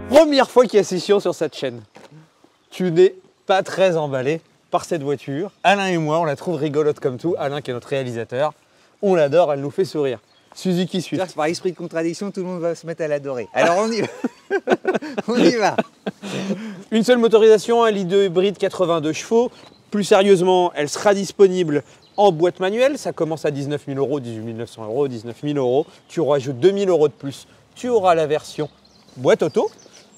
Première fois qu'il y a session sur cette chaîne. Tu n'es pas très emballé par cette voiture. Alain et moi, on la trouve rigolote comme tout. Alain qui est notre réalisateur, on l'adore, elle nous fait sourire. Suzuki Swift. Par esprit de contradiction, tout le monde va se mettre à l'adorer. Alors on y va. On y va. Une seule motorisation, un litre 2 hybride 82 chevaux. Plus sérieusement, elle sera disponible en boîte manuelle. Ça commence à 19 000 euros, 18 900 euros, 19 000 euros. Tu rajoutes 2 000 euros de plus. Tu auras la version boîte auto.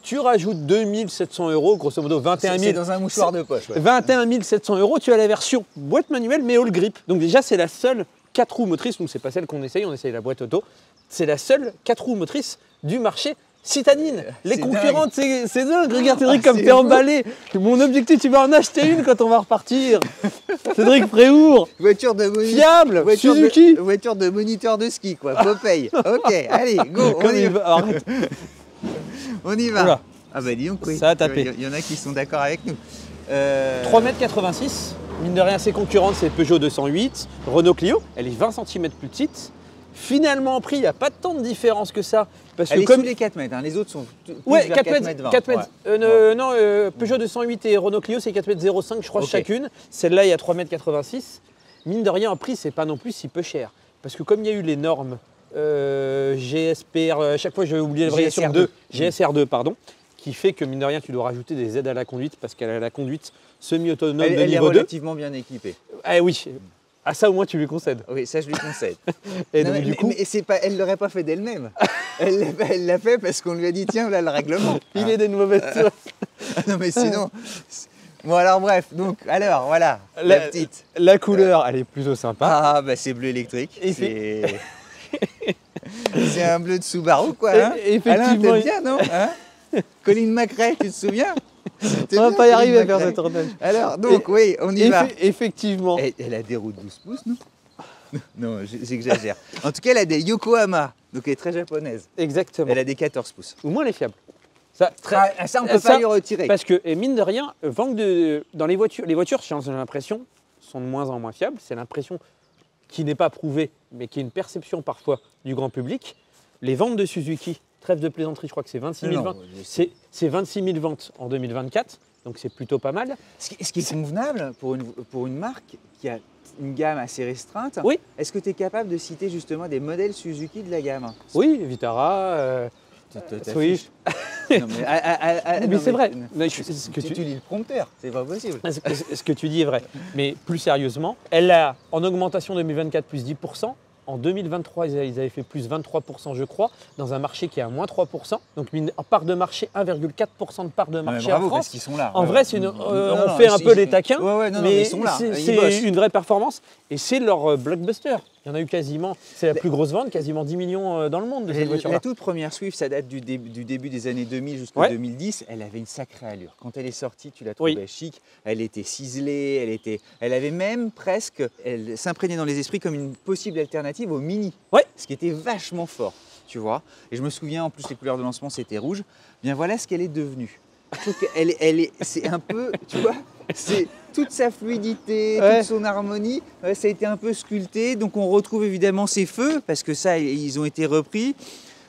Tu rajoutes 2 700 euros, grosso modo 21 000. C'est dans un mouchoir de poche. Ouais. 21 700 euros, tu as la version boîte manuelle mais all grip. Donc déjà, c'est la seule 4 roues motrices. Nous, c'est pas celle qu'on essaye, on essaye la boîte auto. C'est la seule 4 roues motrices du marché citadine. Les concurrentes, c'est dingue. Regarde Cédric comme t'es emballé. Mon objectif, tu vas en acheter une quand on va repartir. Cédric Préour. Voiture de moniteur. Fiable. Suzuki. Voiture de moniteur de ski, quoi. Popeye. Ok, allez, go. On y va. Arrête. On y va. Oula. Ah bah dis donc, oui. Ça a tapé. Il y en a qui sont d'accord avec nous. 3,86 m. Mine de rien, ses concurrentes, c'est Peugeot 208, Renault Clio. Elle est 20 cm plus petite. Finalement, en prix, il n'y a pas tant de différence que ça. Parce elle que est comme sous les 4 mètres, hein. Les autres sont plus ouais, vers 4 4 mètres, 20. 4 mètres. Ouais. Non, Peugeot 208 et Renault Clio, c'est 4,05 m, je crois, Okay. chacune. Celle-là, il y a 3,86 m. Mine de rien, en prix, c'est pas non plus si peu cher. Parce que comme il y a eu les normes GSPR, chaque fois je vais oublier la variation 2, GSR2, pardon, qui fait que mine de rien, tu dois rajouter des aides à la conduite parce qu'elle a la conduite semi-autonome de elle est niveau 2. relativement bien équipée. Ah oui, à ça au moins tu lui concèdes. Oui, ça je lui concède. Et Non, donc, du coup, mais c'est pas, elle ne l'aurait pas fait d'elle-même. Elle l'a fait parce qu'on lui a dit tiens, voilà le règlement. il est d'une mauvaise source. Non mais sinon. Bon alors bref, donc alors voilà, la petite. La couleur, elle est plutôt sympa. Ah bah c'est bleu électrique. Et C'est un bleu de Subaru quoi. Hein Effectivement. Alain, t'aimes bien non hein Colin McRae, tu te souviens? On va pas y arriver à faire ce tournage. Alors donc oui, on y va. Effectivement. Elle a des roues de 12 pouces, non? Non, j'exagère. En tout cas, elle a des Yokohama, donc elle est très japonaise. Exactement. Elle a des 14 pouces. Au moins, elle est fiable. Ça, Ça on ne peut pas lui retirer. Parce que, et mine de rien, dans les voitures, j'ai l'impression, sont de moins en moins fiables. C'est l'impression qui n'est pas prouvée, mais qui est une perception parfois du grand public. Les ventes de Suzuki, trêve de plaisanterie, je crois que c'est 26 000 ventes. C'est 26 000 ventes en 2024, donc c'est plutôt pas mal. Ce qui est convenable pour une marque qui a une gamme assez restreinte. Oui. Est-ce que tu es capable de citer justement des modèles Suzuki de la gamme? Oui, Vitara, Swift. Non, mais c'est vrai. Tu lis le prompteur, c'est pas possible. Ce que tu dis est vrai. Mais plus sérieusement, elle a en augmentation 2024 plus 10%. En 2023, ils avaient fait plus 23%, je crois, dans un marché qui est à moins 3%. Donc, en part de marché, 1,4% de part de marché bravo, en France. parce qu'ils sont là. En vrai, on fait un peu les taquins, mais ils sont là. C'est une vraie performance. Et c'est leur blockbuster. Il y en a eu quasiment, c'est la plus grosse vente, quasiment 10 millions dans le monde de cette voiture-là. La toute première Swift, ça date du début des années 2000 jusqu'en 2010. Elle avait une sacrée allure. Quand elle est sortie, tu la trouvais chic. Elle était ciselée, elle avait même presque, elle s'imprégnait dans les esprits comme une possible alternative au Mini. Ouais. Ce qui était vachement fort, tu vois. Et je me souviens, en plus, les couleurs de lancement, c'était rouge. Bien voilà ce qu'elle est devenue. Je trouve qu'elle c'est un peu, tu vois, c'est toute sa fluidité, toute son harmonie, ça a été un peu sculpté. Donc on retrouve évidemment ses feux, parce que ça, ils ont été repris.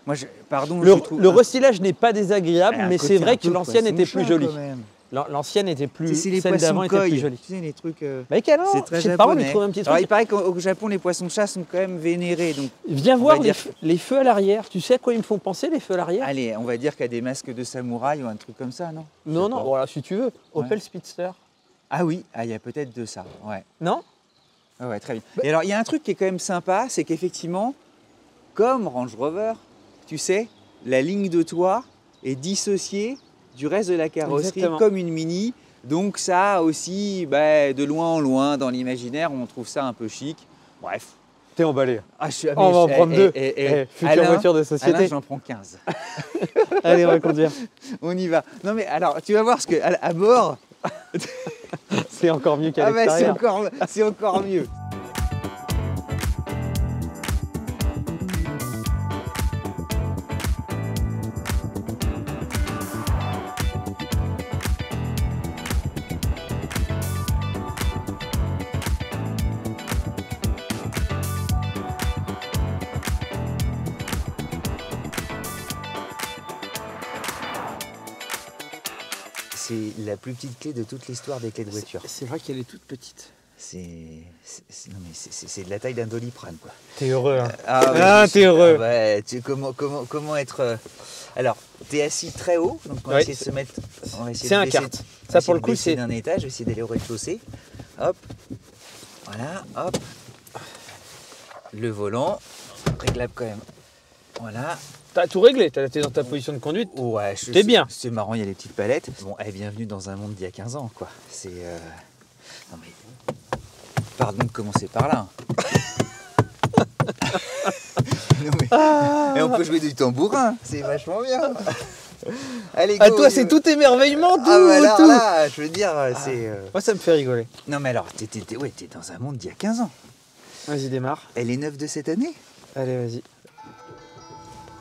Moi, le restylage n'est pas désagréable, mais c'est vrai que l'ancienne était plus jolie. L'ancienne était plus, celle d'avant était plus jolie. Tu sais, les trucs. Mais quel c'est très japonais. japonais. Pas, un petit truc. Alors, il paraît qu'au Japon, les poissons de chat sont quand même vénérés. Donc, viens voir les feux à l'arrière. Tu sais à quoi ils me font penser, les feux à l'arrière? Allez, on va dire qu'il y a des masques de samouraï ou un truc comme ça, non? Non, voilà, si tu veux. Opel Speedster. Ah oui, il y a peut-être de ça, ouais. Non? Ouais, très bien. Et alors, il y a un truc qui est quand même sympa, c'est qu'effectivement, comme Range Rover, tu sais, la ligne de toit est dissociée du reste de la carrosserie. Exactement. Comme une Mini. Donc ça aussi, de loin en loin, dans l'imaginaire, on trouve ça un peu chic. Bref. T'es emballé. Ah, on va en prendre deux. Future voiture de société. Alain, j'en prends 15. Allez, on va conduire. On y va. Non mais alors, tu vas voir ce qu'à bord... c'est encore mieux qu'à l'extérieur. C'est encore mieux. c'est la plus petite clé de toute l'histoire des clés de voiture. C'est vrai qu'elle est toute petite. Non mais c'est de la taille d'un Doliprane quoi. T'es heureux, hein. T'es heureux. Ouais, comment être. Alors, t'es assis très haut, donc on va essayer de se mettre. C'est un kart. Ça pour le coup c'est d'un étage, je vais essayer d'aller au rez-de-chaussée. Hop. Voilà, hop. Le volant, réglable quand même. Voilà. T'as tout réglé, t'es dans ta position de conduite. Ouais, t'es bien. C'est marrant, il y a les petites palettes. Bon, bienvenue dans un monde d'il y a 15 ans, quoi. C'est. Non mais. Pardon de commencer par là. Non, mais... Et on peut jouer du tambourin, c'est vachement bien. Allez, go, toi, c'est tout émerveillement, tout. Là, je veux dire, c'est. Moi, ça me fait rigoler. Non, mais alors, t'es dans un monde d'il y a 15 ans. Vas-y, démarre. Elle est neuve de cette année. Allez, vas-y.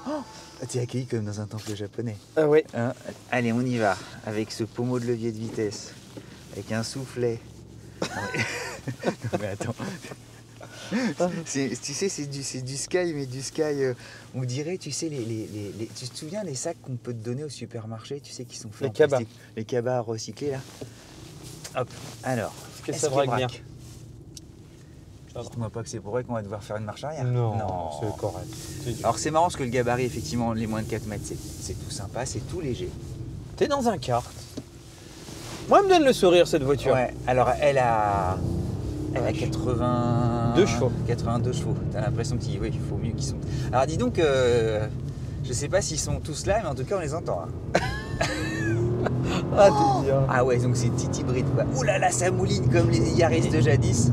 Oh, t'es accueilli comme dans un temple japonais. Ah ouais. Hein, allez, on y va. Avec ce pommeau de levier de vitesse. Avec un soufflet. Non, mais attends. Tu sais, c'est du Sky, mais du Sky, on dirait, tu sais, tu te souviens les sacs qu'on peut te donner au supermarché, tu sais, qui sont faits en plastique, les cabas recyclés, là. Hop, alors, est-ce que ça braque bien? Dites-moi pas que c'est pour vrai qu'on va devoir faire une marche arrière. Non. C'est correct. Alors, c'est marrant parce que le gabarit, effectivement, les moins de 4 mètres, c'est tout sympa, c'est tout léger. T'es dans un kart. Moi, elle me donne le sourire, cette voiture. Ouais, alors elle a 82 chevaux. 82 chevaux. T'as l'impression qu'il faut mieux qu'ils sont. Alors dis donc, je sais pas s'ils sont tous là, mais en tout cas on les entend. Hein. Ah, t'es bien. Ah ouais, donc c'est une petite hybride quoi. Ouh là là, ça mouline comme les Yaris de jadis.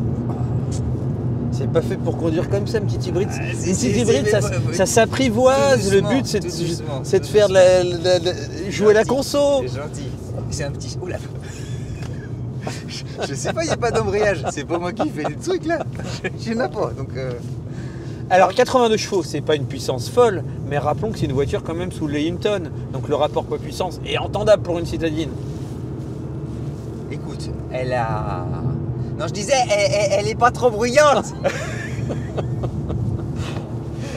C'est pas fait pour conduire comme ça, une petite hybride. Une petite hybride, ça s'apprivoise. Le but, c'est de faire jouer la conso. C'est gentil. C'est un petit. Ouh là. Je sais pas, il n'y a pas d'embrayage. C'est pas moi qui fais les trucs là. Je n'en ai pas. Donc, Alors 82 chevaux, c'est pas une puissance folle, mais rappelons que c'est une voiture quand même sous le Hilton. Donc le rapport poids-puissance est entendable pour une citadine. Écoute, elle a. Non, je disais, elle est pas trop bruyante.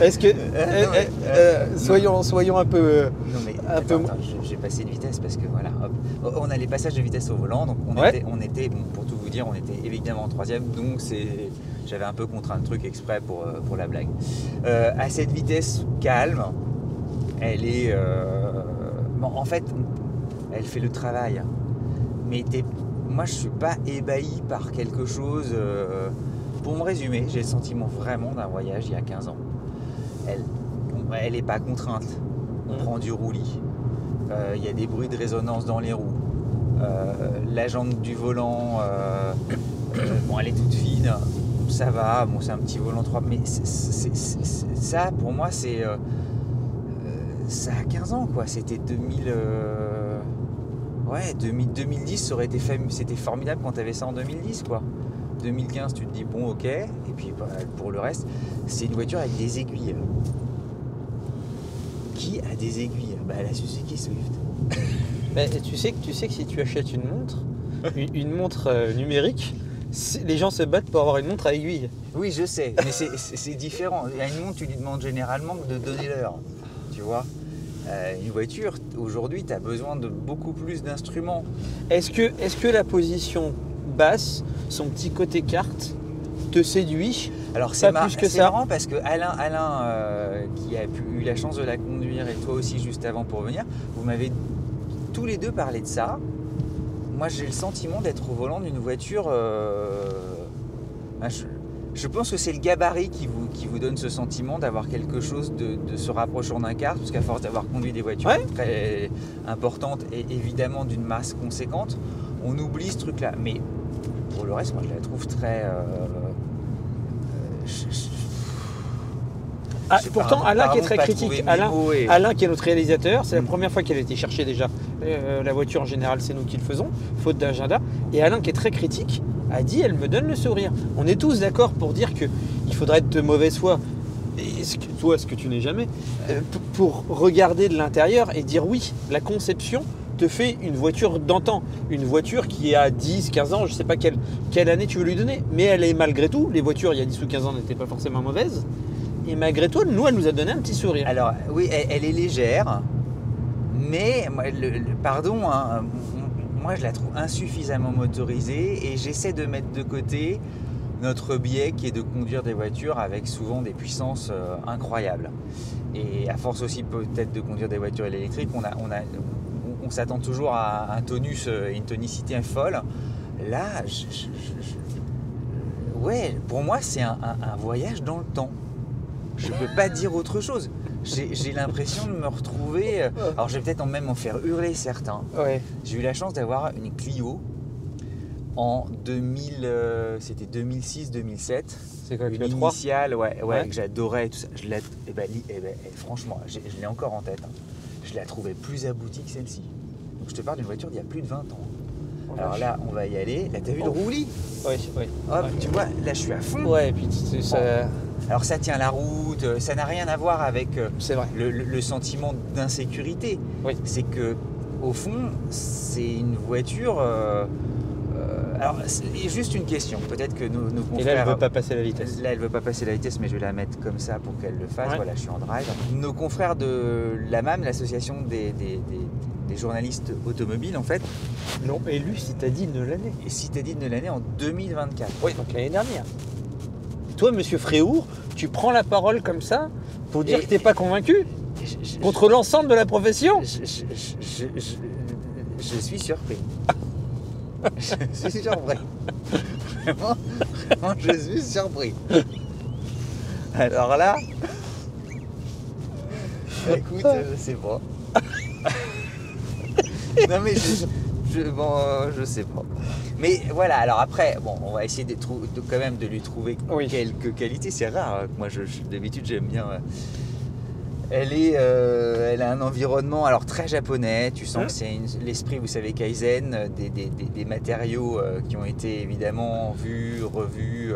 Est-ce que. soyons un peu. Non, mais attends, j'ai passé de vitesse parce que voilà, hop, on a les passages de vitesse au volant, donc on était bon, pour tout vous dire, on était évidemment en troisième, donc j'avais un peu contraint le truc exprès pour la blague. À cette vitesse calme, elle est. Bon, en fait, elle fait le travail, mais moi je suis pas ébahi par quelque chose. Pour me résumer, j'ai le sentiment vraiment d'un voyage il y a 15 ans. Elle n'est pas contrainte. On prend du roulis. Il y a des bruits de résonance dans les roues. La jambe du volant, bon, elle est toute fine. Ça va. Bon, c'est un petit volant 3. Mais ça, pour moi, c'est ça a 15 ans, quoi. C'était 2000. Ouais, 2010, c'était formidable quand tu avais ça en 2010, quoi. 2015, tu te dis bon, ok. Et puis pour le reste, c'est une voiture avec des aiguilles. Qui a des aiguilles? La Suzuki Swift. Tu sais que si tu achètes une montre numérique, les gens se battent pour avoir une montre à aiguille. Oui, je sais, mais c'est différent. À une montre, tu lui demandes généralement de donner l'heure. Tu vois, une voiture, aujourd'hui, tu as besoin de beaucoup plus d'instruments. Est-ce que la position basse, son petit côté carte, te séduit? Alors c'est marrant parce que Alain qui a eu la chance de la conduire et toi aussi juste avant pour venir, vous m'avez tous les deux parlé de ça. Moi j'ai le sentiment d'être au volant d'une voiture. Je pense que c'est le gabarit qui vous donne ce sentiment d'avoir quelque chose de se rapprochant d'un kart, parce qu'à force d'avoir conduit des voitures très importantes et évidemment d'une masse conséquente, on oublie ce truc-là. Mais pour le reste, moi je la trouve très. Pourtant, Alain qui est très critique, Alain qui est notre réalisateur, c'est la première fois qu'elle a été chercher déjà. La voiture en général, c'est nous qui le faisons, faute d'agenda. Et Alain qui est très critique a dit, elle me donne le sourire. On est tous d'accord pour dire qu'il faudrait être de mauvaise foi, ce que tu n'es jamais, pour regarder de l'intérieur et dire oui, la conception te fait une voiture d'antan, une voiture qui a 10, 15 ans, je ne sais pas quelle année tu veux lui donner, mais elle est malgré tout, les voitures il y a 10 ou 15 ans n'étaient pas forcément mauvaises, et malgré tout, elle nous a donné un petit sourire. Alors oui, elle est légère, mais pardon, hein, moi je la trouve insuffisamment motorisée et j'essaie de mettre de côté notre biais qui est de conduire des voitures avec souvent des puissances incroyables. Et à force aussi peut-être de conduire des voitures électriques, on s'attend toujours à un tonus et une tonicité folle. Là, ouais, pour moi c'est un voyage dans le temps. Je ne peux pas dire autre chose. J'ai l'impression de me retrouver... alors je vais peut-être même en faire hurler certains. Ouais. J'ai eu la chance d'avoir une Clio en 2000, c'était 2006-2007. C'est quoi, une Clio 3 initiale, ouais, Ouais. que j'adorais et tout ça. Franchement, je l'ai encore en tête. Hein. Je la trouvais plus aboutie que celle-ci. Donc je te parle d'une voiture d'il y a plus de 20 ans. Alors là, on va y aller. Là, t'as vu le roulis? Oui, oui. Hop, Ouais. tu vois, là, je suis à fond. Ouais, et puis ça... Alors ça tient la route, ça n'a rien à voir avec C'est vrai. le sentiment d'insécurité. Oui. C'est que au fond, c'est une voiture. Alors, c'est juste une question. Peut-être que nos Et confrères. là, elle ne veut pas passer la vitesse. Là, elle veut pas passer la vitesse, mais je vais la mettre comme ça pour qu'elle le fasse. Ouais. Voilà, je suis en drive. Nos confrères de l'AMAM, l'association des journalistes automobiles, en fait, Non, élu citadine de l'année. et citadine de l'année en 2024. Oui, donc l'année dernière. Toi, monsieur Fréour, tu prends la parole comme ça pour dire Et- que t'es pas convaincu Je- contre l'ensemble de la profession. Je suis surpris. Je suis surpris. Vraiment, je suis surpris. Alors là, écoute, je sais pas. Non mais je sais pas. Mais voilà, alors après, bon, on va essayer quand même de lui trouver Oui. quelques qualités. C'est rare. Moi, d'habitude, j'aime bien. Elle a un environnement alors très japonais. Tu sens que c'est l'esprit, vous savez, Kaizen, des matériaux qui ont été évidemment vus, revus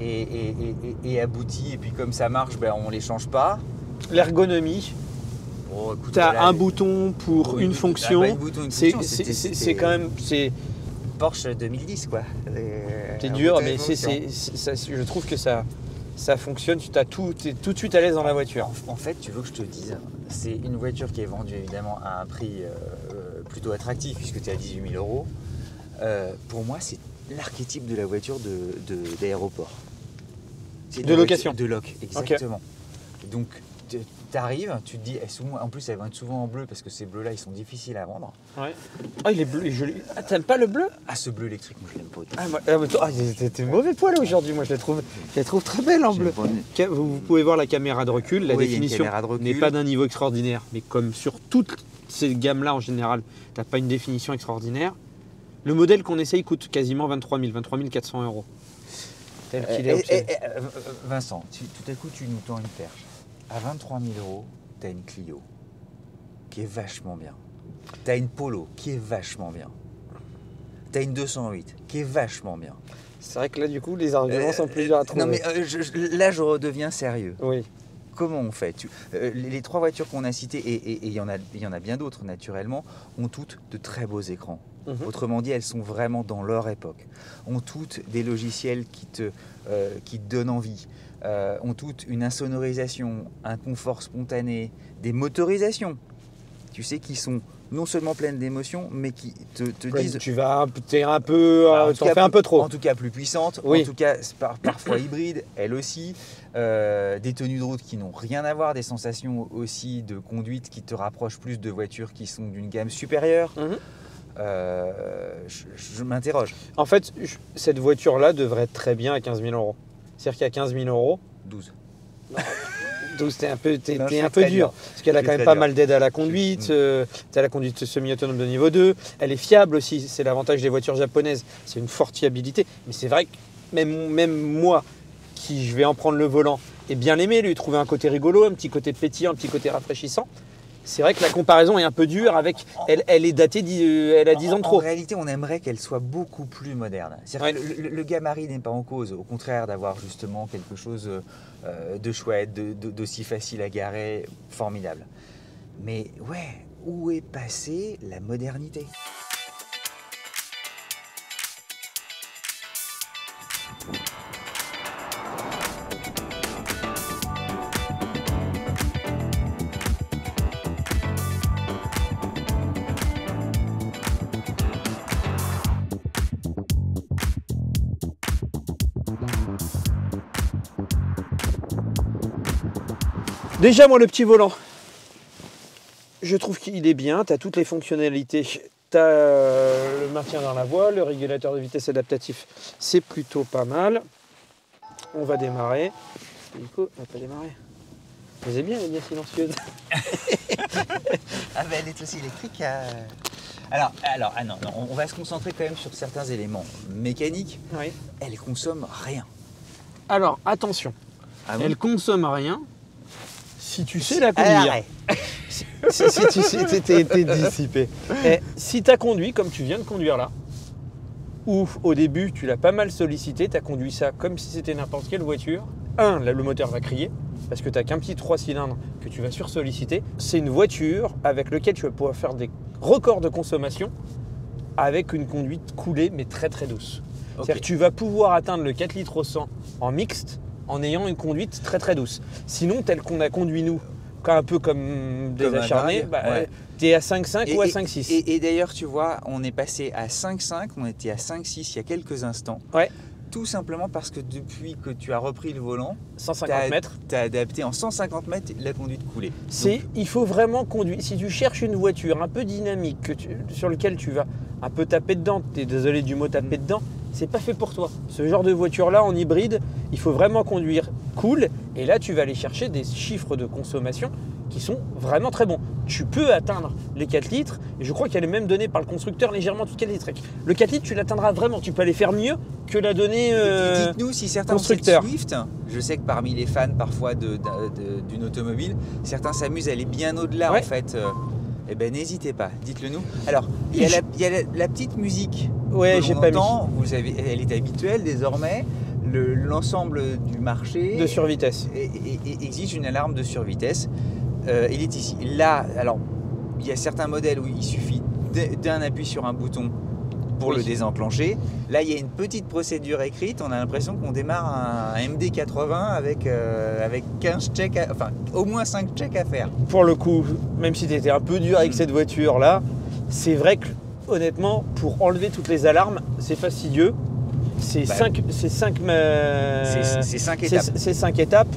et aboutis. Et puis comme ça marche, ben, on les change pas. L'ergonomie, Bon, écoute, t'as voilà, un bouton pour oui, une fonction. un bouton, une C'est fonction, c'est quand même... Porsche 2010 quoi. C'est Un dur, bouton, mais une fonction. je trouve que ça fonctionne. Tu t'es tout de suite à l'aise dans la voiture. En fait, tu veux que je te dise, c'est une voiture qui est vendue évidemment à un prix plutôt attractif puisque tu es à 18 000 euros. Pour moi, c'est l'archétype de la voiture d'aéroport. C'est De location. De loc, exactement. Donc, tu arrives, tu te dis, en plus, elles vont être souvent en bleu parce que ces bleus-là, ils sont difficiles à vendre. Ouais. Ah, il est bleu. Ah, t'aimes pas le bleu? Ah, ce bleu électrique, moi, je l'aime pas. T'es mauvais poil aujourd'hui. Moi, je la trouve très belle en bleu. Vous pouvez voir la caméra de recul. La Oui, il y a une définition caméra de recul. n'est pas d'un niveau extraordinaire. Mais comme sur toutes ces gammes-là en général, t'as pas une définition extraordinaire. Le modèle qu'on essaye coûte quasiment 23 400 euros. Tel qu'il est obtenu. Vincent, tout à coup, tu nous tends une perche. À 23 000 euros, tu as une Clio qui est vachement bien. Tu as une Polo qui est vachement bien. Tu as une 208 qui est vachement bien. C'est vrai que là, du coup, les arguments sont plus durs à trouver. Non, mais là, je redeviens sérieux. Oui. Comment on fait les trois voitures qu'on a citées, et il y en a bien d'autres naturellement, ont toutes de très beaux écrans. Mhm. Autrement dit, elles sont vraiment dans leur époque. Ont toutes des logiciels qui te donnent envie. Ont toutes une insonorisation, un confort spontané, des motorisations, tu sais, qui sont non seulement pleines d'émotions, mais qui te Ouais, disent... t'es un peu, en tout t'en cas fais un peu trop. En tout cas plus puissante, Oui. en tout cas parfois hybride, elle aussi. Des tenues de route qui n'ont rien à voir, des sensations aussi de conduite qui te rapprochent plus de voitures qui sont d'une gamme supérieure. Mhm. Je m'interroge. En fait, cette voiture-là devrait être très bien à 15 000 euros. C'est-à-dire qu'à 15 000 euros, 12. 12, t'es un peu, Non, je un suis peu très dur. dur. Parce qu'elle a Je quand suis même très pas dur. mal d'aide à la conduite. T'as la conduite semi-autonome de niveau 2. Elle est fiable aussi. C'est l'avantage des voitures japonaises. C'est une forte fiabilité. Mais c'est vrai que même moi, qui je vais en prendre le volant et bien l'aimer, lui trouver un côté rigolo, un petit côté pétillant, un petit côté rafraîchissant, c'est vrai que la comparaison est un peu dure avec... Elle est datée, elle a 10 ans de En trop. réalité, on aimerait qu'elle soit beaucoup plus moderne. C'est-à-dire que le gabarit n'est pas en cause. Au contraire, d'avoir justement quelque chose de chouette, d'aussi facile à garer, formidable. Mais ouais, où est passée la modernité ? Déjà, moi, le petit volant, je trouve qu'il est bien. Tu as toutes les fonctionnalités. Tu as le maintien dans la voie, le régulateur de vitesse adaptatif, c'est plutôt pas mal. On va démarrer. Nico, on va pas démarrer. Vous aimez bien, elle est bien silencieuse. Ah ben elle est aussi électrique. Alors, ah non, on va se concentrer quand même sur certains éléments mécaniques. Oui. Elle consomme rien. Alors, attention. Ah bon? Elle consomme rien si tu sais la conduire. Si tu sais, t'es dissipé. Et si tu as conduit comme tu viens de conduire là, ou au début tu l'as pas mal sollicité, tu as conduit ça comme si c'était n'importe quelle voiture, là, le moteur va crier, parce que tu n'as qu'un petit 3 cylindres que tu vas sursolliciter. C'est une voiture avec laquelle tu vas pouvoir faire des records de consommation avec une conduite coulée mais très très douce. Okay. C'est-à-dire que tu vas pouvoir atteindre le 4 litres au 100 en mixte en ayant une conduite très très douce. Sinon, tel qu'on a conduit nous, un peu comme des acharnés, tu es à 5,5 ou à 5,6. Et d'ailleurs, tu vois, on est passé à 5,5, on était à 5,6 il y a quelques instants. Ouais. Tout simplement parce que depuis que tu as repris le volant, 150 mètres. Tu as adapté en 150 mètres la conduite coulée. Il faut vraiment conduire. Si tu cherches une voiture un peu dynamique, sur laquelle tu vas un peu taper dedans, tu es désolé du mot taper dedans, c'est pas fait pour toi. Ce genre de voiture-là, en hybride, il faut vraiment conduire cool. Et là, tu vas aller chercher des chiffres de consommation qui sont vraiment très bons. Tu peux atteindre les 4 litres, et je crois qu'elle est même donnée par le constructeur légèrement tout 4 litres. Le 4 litres, tu l'atteindras vraiment. Tu peux aller faire mieux que la donnée dites-nous si certains constructeur. Swift, je sais que parmi les fans parfois d'une automobile, certains s'amusent à aller bien au-delà en fait. Eh ben n'hésitez pas, dites-le nous. Alors, il y a la petite musique que l'on entend, elle est habituelle désormais. L'ensemble du marché de survitesse exige une alarme de survitesse. Il est ici. Là, alors, il y a certains modèles où il suffit d'un appui sur un bouton pour le désenclencher. Là, il y a une petite procédure écrite. On a l'impression qu'on démarre un MD80 avec 15 checks, enfin au moins 5 checks à faire. Pour le coup, même si tu étais un peu dur avec cette voiture-là, c'est vrai que honnêtement, pour enlever toutes les alarmes, c'est fastidieux. C'est 5 étapes. C'est 5 étapes.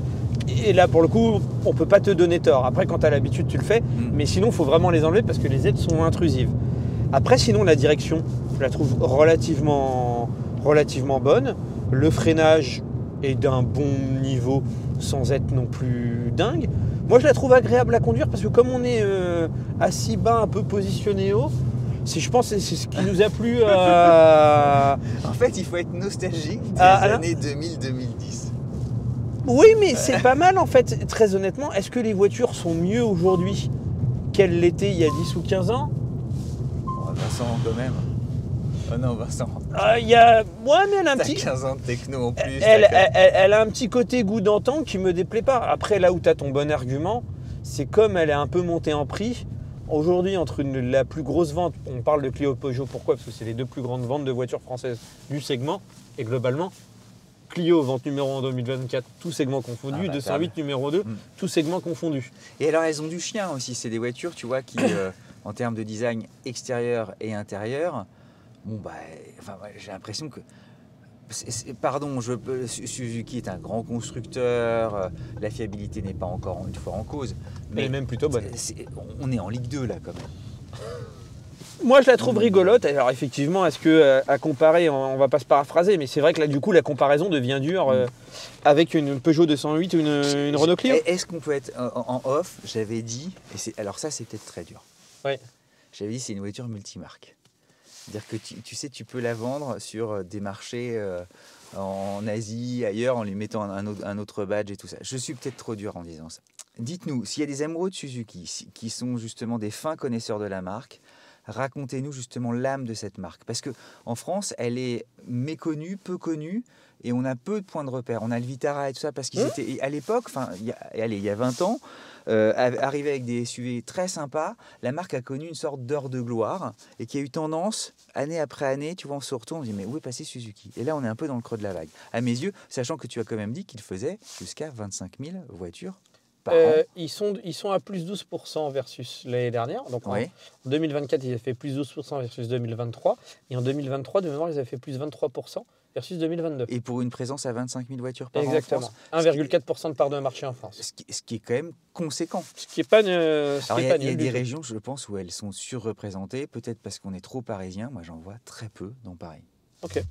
Et là, pour le coup, on ne peut pas te donner tort. Après, quand tu as l'habitude, tu le fais. Mais sinon, il faut vraiment les enlever parce que les aides sont intrusives. Après, sinon, la direction, je la trouve relativement bonne. Le freinage est d'un bon niveau sans être non plus dingue. Moi, je la trouve agréable à conduire parce que comme on est assis bas, un peu positionné haut, je pense que c'est ce qui nous a plu En fait, il faut être nostalgique des années 2000-2010. Oui, mais c'est pas mal en fait. Très honnêtement, est-ce que les voitures sont mieux aujourd'hui qu'elles l'étaient il y a 10 ou 15 ans? Vincent, quand même. Oh non, Vincent. Ouais, mais elle a un petit... 15 ans de techno en plus. Elle a un petit côté goût d'antan qui me déplaît pas. Après, là où tu as ton bon argument, c'est comme elle est un peu montée en prix. Aujourd'hui, entre la plus grosse vente, on parle de Clio Peugeot, pourquoi? Parce que c'est les deux plus grandes ventes de voitures françaises du segment. Et globalement, Clio, vente numéro 1 en 2024, tout segment confondu. 208 numéro 2, tout segment confondu. Et alors, elles ont du chien aussi. C'est des voitures, tu vois, qui, en termes de design extérieur et intérieur, j'ai l'impression que... Suzuki est un grand constructeur, la fiabilité n'est pas encore une fois en cause. Mais même plutôt bonne. On est en Ligue 2 là quand même. Moi je la trouve rigolote. Alors effectivement, est-ce que à comparer, on va pas se paraphraser, mais c'est vrai que là du coup la comparaison devient dure avec une Peugeot 208 ou une Renault Clio. Est-ce qu'on peut être en off? J'avais dit, alors ça c'est peut-être très dur. Ouais. J'avais dit c'est une voiture multimarque. C'est-à-dire que tu sais, tu peux la vendre sur des marchés en Asie, ailleurs, en lui mettant un autre badge et tout ça. Je suis peut-être trop dur en disant ça. Dites-nous, s'il y a des amoureux de Suzuki qui sont justement des fins connaisseurs de la marque, racontez-nous justement l'âme de cette marque. Parce qu'en France, elle est méconnue, peu connue, et on a peu de points de repère. On a le Vitara et tout ça, parce qu'ils étaient, à l'époque, il y a 20 ans, arrivé avec des SUV très sympas, la marque a connu une sorte d'heure de gloire et qui a eu tendance, année après année, tu vois, on se retourne, on se dit mais où est passé Suzuki? Et là, on est un peu dans le creux de la vague. À mes yeux, sachant que tu as quand même dit qu'il faisait jusqu'à 25 000 voitures par an. Ils sont à plus 12% versus l'année dernière. Donc en 2024, ils avaient fait plus 12% versus 2023. Et en 2023, de mémoire, ils avaient fait plus 23%. versus 2022. Et pour une présence à 25 000 voitures par an en Exactement. France. 1,4% de part de marché en France. Ce qui est quand même conséquent. Ce qui n'est pas, Alors, il y a nul des du tout. régions, je pense, où elles sont surreprésentées, peut-être parce qu'on est trop parisien. Moi, j'en vois très peu dans Paris. Ok.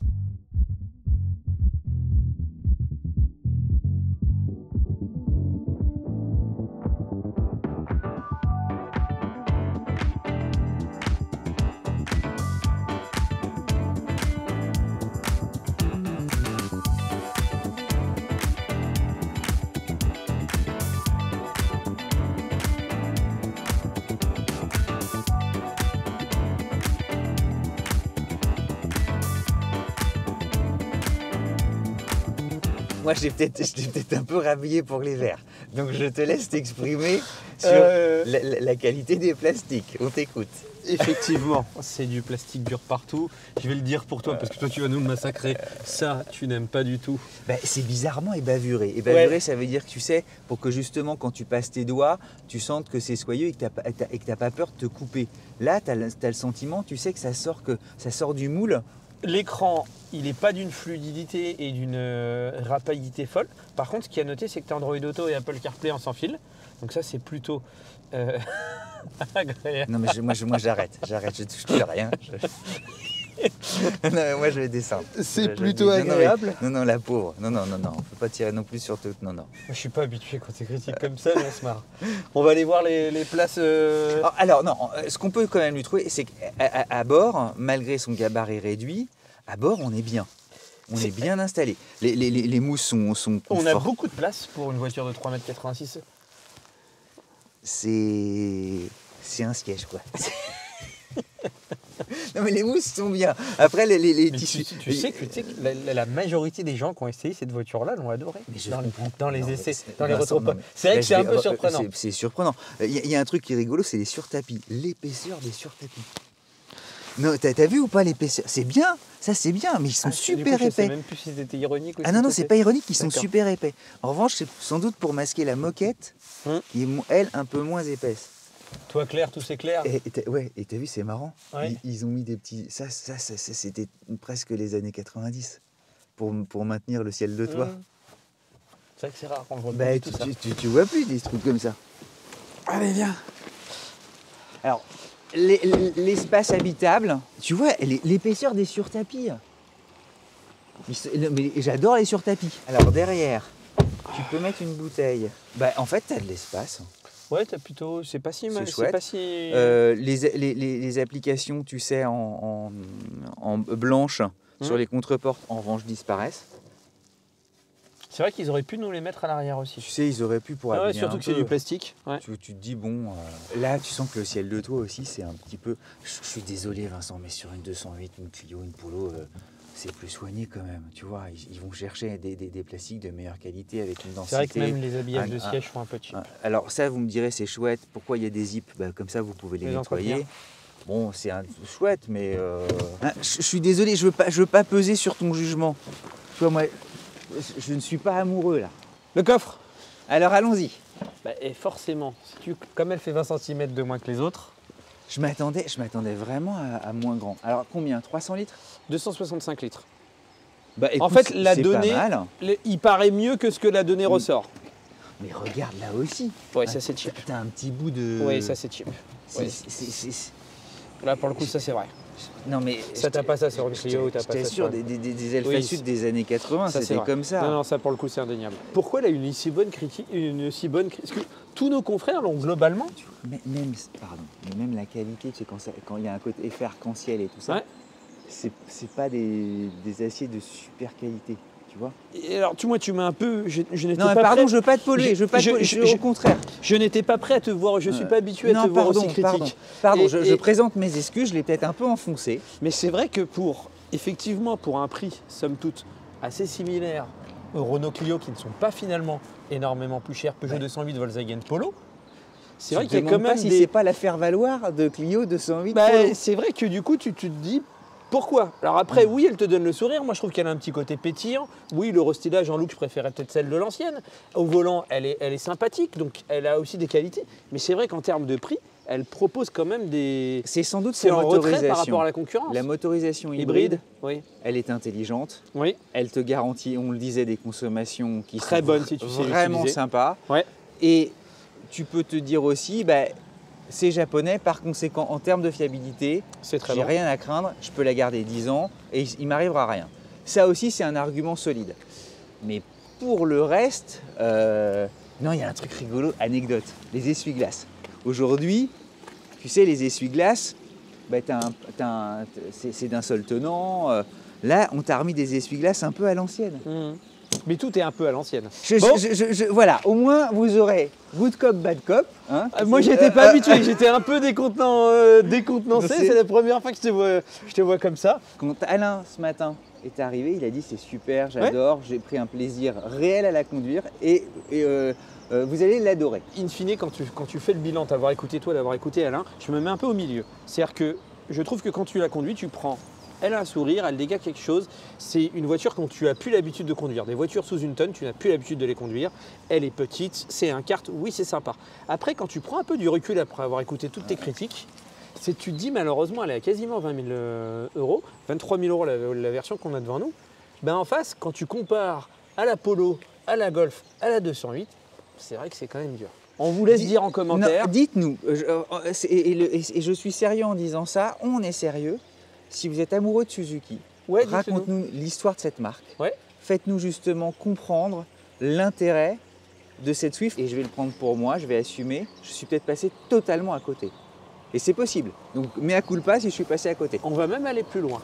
Moi, je t'ai peut-être un peu rhabillé pour les verts. Donc, je te laisse t'exprimer sur la qualité des plastiques. On t'écoute. Effectivement, c'est du plastique dur partout. Je vais le dire pour toi, parce que toi, tu vas nous le massacrer. Ça, tu n'aimes pas du tout. Bah, c'est bizarrement ébavuré. Ébavuré, Ouais. ça veut dire que tu sais, pour que justement, quand tu passes tes doigts, tu sentes que c'est soyeux et que tu n'as pas peur de te couper. Là, tu as le sentiment, tu sais, que ça sort du moule. L'écran, il n'est pas d'une fluidité et d'une rapidité folle. Par contre, ce qu'il y a noté, c'est que tu as Android Auto et Apple CarPlay en sans fil. Donc ça, c'est plutôt agréable. Non, mais moi j'arrête, je touche plus à rien. Non, mais moi, je vais descendre. C'est Je plutôt dis, non, agréable. Non, la pauvre. Non, on ne peut pas tirer non plus sur tout. Non. Moi, je suis pas habitué quand c'est critique comme ça, mais on se marre. On va aller voir les places. Alors, non, ce qu'on peut quand même lui trouver, c'est qu'à bord, malgré son gabarit réduit, à bord, on est bien. On est bien installé. Les mousses sont On a confort- beaucoup de place pour une voiture de 3,86 m. C'est un siège, quoi. Non, mais les mousses sont bien. Après, les Mais tissus. tu sais que la majorité des gens qui ont essayé cette voiture-là l'ont adorée. Mais je Dans comprends. les Non, mais essais, c'est- dans les Vincent, retropos. non, mais- C'est vrai Là, que c'est je un vais- peu surprenant. C'est surprenant. Il y a un truc qui est rigolo, c'est les surtapis. L'épaisseur des surtapis. Non, t'as vu ou pas l'épaisseur? C'est bien, ça c'est bien, mais ils sont Du coup, super je sais épais. même plus si c'était ironique ou Ah si non, c'était- c'est pas ironique, ils sont D'accord. super épais. En revanche, c'est sans doute pour masquer la moquette, qui est, elle, un peu moins épaisse. Toi, Claire, tout c'est clair. Et t'as vu, c'est marrant. Ouais. Ils ont mis des petits. Ça, c'était presque les années 90 pour maintenir le ciel de toit. C'est vrai que c'est rare qu'on le voit Bah, pas du tout, ça. tu vois plus des trucs comme ça. Allez, viens. Alors, l'espace habitable, tu vois, l'épaisseur des surtapis. Mais j'adore les surtapis. Alors, derrière, tu peux mettre une bouteille. Bah, en fait, t'as de l'espace. Ouais, t'as plutôt. C'est pas si mal. C'est chouette. Pas si. Les applications, tu sais, en blanche sur les contreportes, en revanche, disparaissent. C'est vrai qu'ils auraient pu nous les mettre à l'arrière aussi. Tu sais, ils auraient pu pour Ah ouais, habiller surtout un que c'est peu. du plastique. Ouais. Tu te dis, bon, là, tu sens que le ciel de toit aussi, c'est un petit peu. Je suis désolé, Vincent, mais sur une 208, une Clio, une Polo, c'est plus soigné quand même. Tu vois, ils vont chercher des plastiques de meilleure qualité avec une densité. C'est vrai que même les habillages de Ah, siège font un peu cheap. Alors, ça, vous me direz, c'est chouette. Pourquoi il y a des zips? Bah, comme ça, vous pouvez les Les nettoyer. entretenir. Bon, c'est chouette, mais. Je suis désolé, je veux pas peser sur ton jugement. Tu vois, moi, je ne suis pas amoureux là. Le coffre. Alors, allons-y. Bah, et forcément, comme elle fait 20 cm de moins que les autres, Je m'attendais vraiment à moins grand. Alors, combien? 300 litres? 265 litres. Bah, En écoute, fait, la c'est donnée, pas mal. il paraît mieux que ce que la donnée ressort. Mais regarde là aussi. Ouais, ça c'est cheap. T'as un petit bout de. Oui, ça c'est cheap. C'est- ouais. c'est- Là, pour le coup, ça c'est vrai. Non mais. Ça, t'as pas ça sur le Clio, t'as Je pas ça t'assure, sur... des Alpha Oui, Sud des années 80, Ça, c'est c'était vrai. comme ça. Non, non, ça pour le coup, c'est indéniable. Pourquoi elle a une si bonne critique, Parce que tous nos confrères l'ont globalement. Mais même la qualité, tu sais, quand il y a un côté effet arc-en-ciel et tout ça, Ouais. c'est pas des aciers de super qualité, tu vois. Et alors, tu m'as un peu. Je n'étais Non, pas mais pardon, prêt. je veux pas te polluer, au contraire. Je n'étais pas prêt à te voir. Je suis pas habitué à Non, te voir pardon, aussi critique. pardon, Et- je et- présente mes excuses, je l'ai peut-être un peu enfoncé. Mais c'est vrai que effectivement, pour un prix, somme toute, assez similaire aux Renault Clio qui ne sont pas finalement énormément plus chers, Peugeot 208, Volkswagen Polo, c'est vrai qu'il y a quand même si des... c'est pas la faire-valoir de Clio 208 Bah, Polo. c'est vrai que du coup, tu te dis pourquoi. Alors après, oui, elle te donne le sourire. Moi, je trouve qu'elle a un petit côté pétillant. Oui, le restylage en look, je préférais peut-être celle de l'ancienne. Au volant, elle est sympathique, donc elle a aussi des qualités. Mais c'est vrai qu'en termes de prix, elle propose quand même des... C'est sans doute C'est sa en retrait par motorisation. rapport à la concurrence. La motorisation hybride, Oui. elle est intelligente. Oui. Elle te garantit, on le disait, des consommations qui Très sont bonnes si tu sais vraiment l'utiliser. sympas. Ouais. Et tu peux te dire aussi, bah, c'est japonais, par conséquent, en termes de fiabilité, C'est très j'ai bon. rien à craindre, je peux la garder 10 ans et il m'arrivera rien. Ça aussi, c'est un argument solide. Mais pour le reste, non, il y a un truc rigolo, anecdote, les essuie-glaces. Aujourd'hui, tu sais, les essuie-glaces, bah, c'est d'un seul tenant. Là, on t'a remis des essuie-glaces un peu à l'ancienne. Mhm. Mais tout est un peu à l'ancienne. Bon. Voilà, au moins vous aurez good cop, bad cop. Hein. Moi, j'étais pas habitué, j'étais un peu décontenancé. C'est- C'est la première fois que je te vois comme ça. Quand Alain, ce matin, est arrivé, il a dit c'est super, j'adore, j'ai pris un plaisir réel à la conduire et vous allez l'adorer. In fine, quand tu fais le bilan, d'avoir écouté toi, d'avoir écouté Alain, je me mets un peu au milieu. C'est-à-dire que je trouve que quand tu la conduis, tu prends. Elle a un sourire, elle dégage quelque chose. C'est une voiture dont tu n'as plus l'habitude de conduire. Des voitures sous 1 tonne, tu n'as plus l'habitude de les conduire. Elle est petite, c'est un kart, oui c'est sympa. Après, quand tu prends un peu du recul après avoir écouté toutes tes critiques, tu te dis malheureusement elle est à quasiment 20 000 euros, 23 000 euros la version qu'on a devant nous. Ben, en face, quand tu compares à la Polo, à la Golf, à la 208, c'est vrai que c'est quand même dur. On vous laisse dire en commentaire. Non, dites-nous, et je suis sérieux en disant ça, on est sérieux. Si vous êtes amoureux de Suzuki, Ouais, raconte-nous l'histoire de cette marque. Ouais. Faites-nous justement comprendre l'intérêt de cette Swift. Et je vais le prendre pour moi, je vais assumer. Je suis peut-être passé totalement à côté. Et c'est possible. Donc, mea culpa si je suis passé à côté. On va même aller plus loin.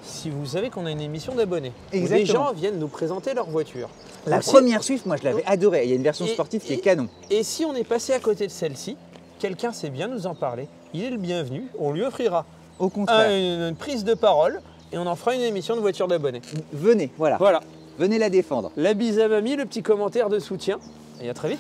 Si vous savez qu'on a une émission d'abonnés, où des Exactement. gens viennent nous présenter leur voiture. La Donc, si- première Swift, moi je l'avais adorée. Il y a une version Et- sportive qui est canon. Et si on est passé à côté de celle-ci, quelqu'un sait bien nous en parler, il est le bienvenu, on lui offrira Au contraire, une prise de parole et on en fera une émission de voiture d'abonnés. venez, voilà. Voilà, Venez la défendre. la bise à mamie, le petit commentaire de soutien et à très vite.